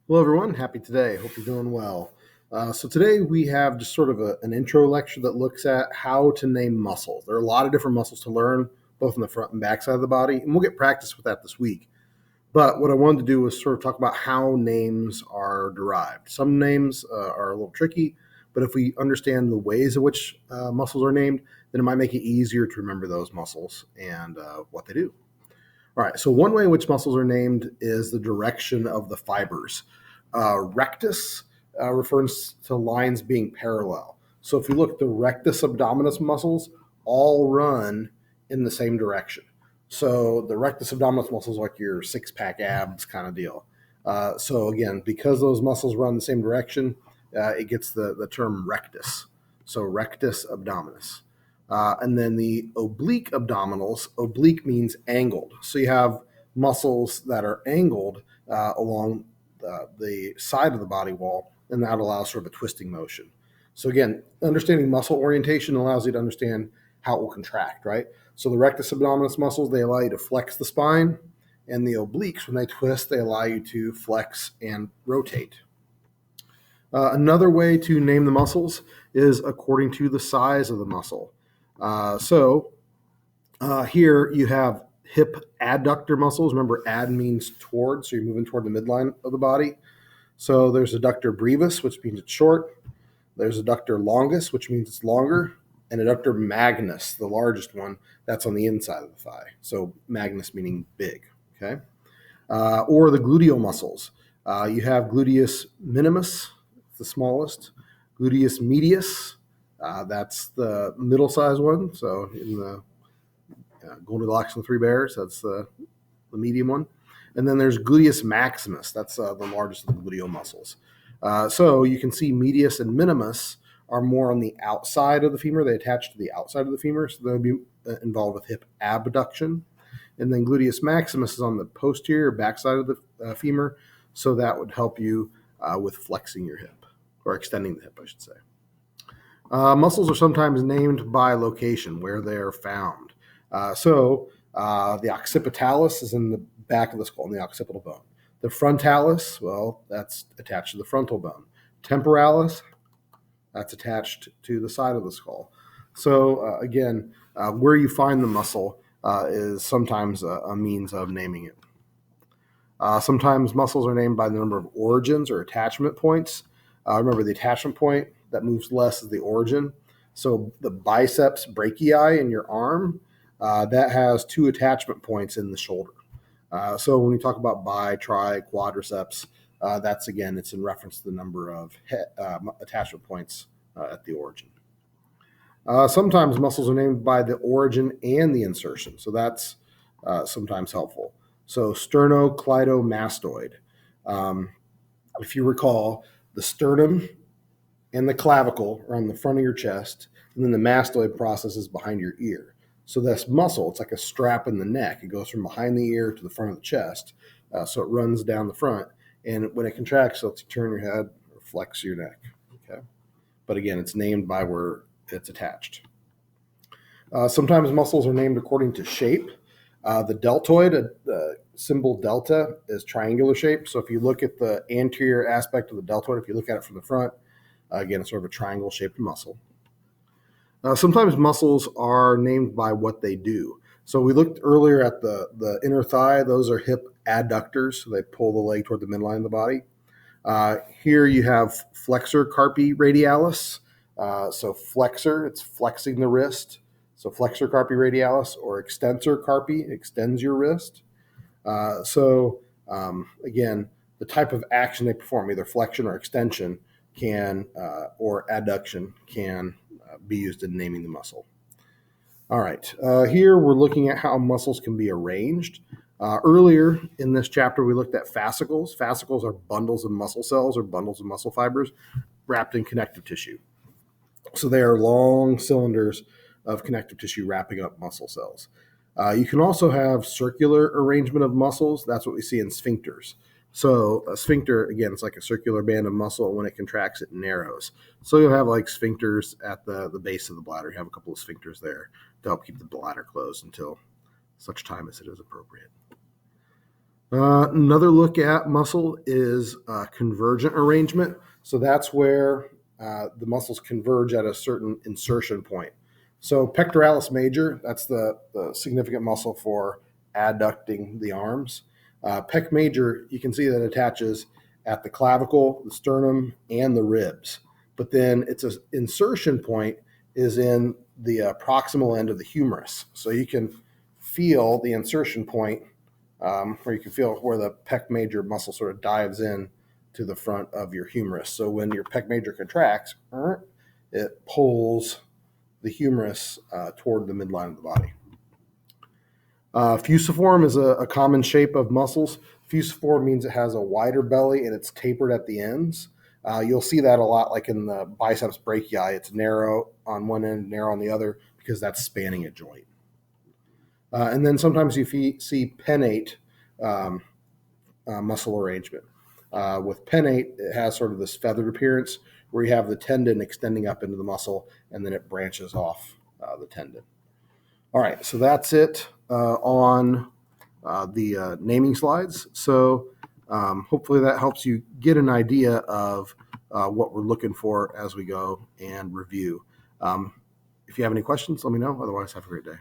Hello, everyone. Happy today. Hope you're doing well. So today we have just sort of an intro lecture that looks at how to name muscles. There are a lot of different muscles to learn, both in the front and back side of the body, and we'll get practice with that this week. But what I wanted to do was sort of talk about how names are derived. Some names are a little tricky, but if we understand the ways in which muscles are named, then it might make it easier to remember those muscles and what they do. All right, so one way in which muscles are named is the direction of the fibers. Rectus refers to lines being parallel. So if you look, the rectus abdominis muscles all run in the same direction. So the rectus abdominis muscles, like your six-pack abs kind of deal. So again, because those muscles run the same direction, it gets the term rectus. So rectus abdominis. And then the oblique abdominals, oblique means angled. So you have muscles that are angled along the side of the body wall, and that allows sort of a twisting motion. So again, understanding muscle orientation allows you to understand how it will contract, right? So the rectus abdominis muscles, they allow you to flex the spine, and the obliques, when they twist, they allow you to flex and rotate. Another way to name the muscles is according to the size of the muscle. Here you have hip adductor muscles. Remember, ad means toward, so you're moving toward the midline of the body. So there's adductor brevis, which means it's short. There's adductor longus, which means it's longer. And adductor magnus, the largest one, that's on the inside of the thigh. So magnus meaning big, okay? Or the gluteal muscles. You have gluteus minimus, the smallest. Gluteus medius, that's the middle-sized one. So in the Goldilocks and the Three Bears, that's the medium one. And then there's gluteus maximus. That's the largest of the gluteal muscles. So you can see medius and minimus are more on the outside of the femur. They attach to the outside of the femur, so they'll be involved with hip abduction. And then gluteus maximus is on the posterior backside of the femur, so that would help you with flexing your hip, or extending the hip, I should say. Muscles are sometimes named by location, where they are found. The occipitalis is in the back of the skull, in the occipital bone. The frontalis, well, that's attached to the frontal bone. Temporalis, that's attached to the side of the skull. So again, where you find the muscle is sometimes a means of naming it. Sometimes muscles are named by the number of origins or attachment points. Remember, the attachment point that moves less is the origin. So the biceps brachii in your arm, that has 2 attachment points in the shoulder. So when we talk about bi, tri, quadriceps, that's again, it's in reference to the number of attachment points at the origin. Sometimes muscles are named by the origin and the insertion, so that's sometimes helpful. So sternocleidomastoid. If you recall, the sternum and the clavicle are on the front of your chest, and then the mastoid process is behind your ear. So this muscle, it's like a strap in the neck. It goes from behind the ear to the front of the chest, so it runs down the front. And when it contracts, it lets you turn your head or flex your neck. Okay, but again, it's named by where it's attached. Sometimes muscles are named according to shape. The deltoid, the symbol delta, is triangular shape. So if you look at the anterior aspect of the deltoid, if you look at it from the front, again, it's sort of a triangle-shaped muscle. Sometimes muscles are named by what they do. So we looked earlier at the inner thigh. Those are hip adductors. So they pull the leg toward the midline of the body. Here you have flexor carpi radialis. So flexor, it's flexing the wrist. So flexor carpi radialis, or extensor carpi, extends your wrist. Again, the type of action they perform, either flexion or extension, or adduction, can be used in naming the muscle. All right, here we're looking at how muscles can be arranged. Earlier in this chapter, we looked at fascicles. Fascicles are bundles of muscle cells or bundles of muscle fibers wrapped in connective tissue. So they are long cylinders of connective tissue wrapping up muscle cells. You can also have circular arrangement of muscles. That's what we see in sphincters. So a sphincter, again, it's like a circular band of muscle, and when it contracts, it narrows. So you'll have like sphincters at the base of the bladder. You have a couple of sphincters there to help keep the bladder closed until such time as it is appropriate. Another look at muscle is convergent arrangement. So that's where the muscles converge at a certain insertion point. So pectoralis major, that's the significant muscle for adducting the arms. Pec major, you can see that attaches at the clavicle, the sternum, and the ribs. But then its insertion point is in the proximal end of the humerus. So you can feel the insertion point where you can feel where the pec major muscle sort of dives in to the front of your humerus. So when your pec major contracts, it pulls the humerus toward the midline of the body. Fusiform is a common shape of muscles. Fusiform means it has a wider belly and it's tapered at the ends. You'll see that a lot, like in the biceps brachii. It's narrow on one end, narrow on the other, because that's spanning a joint. And then sometimes you see pennate muscle arrangement. With pennate, it has sort of this feathered appearance where you have the tendon extending up into the muscle and then it branches off the tendon. All right, so that's it on the naming slides. So hopefully that helps you get an idea of what we're looking for as we go and review. If you have any questions, let me know. Otherwise, have a great day.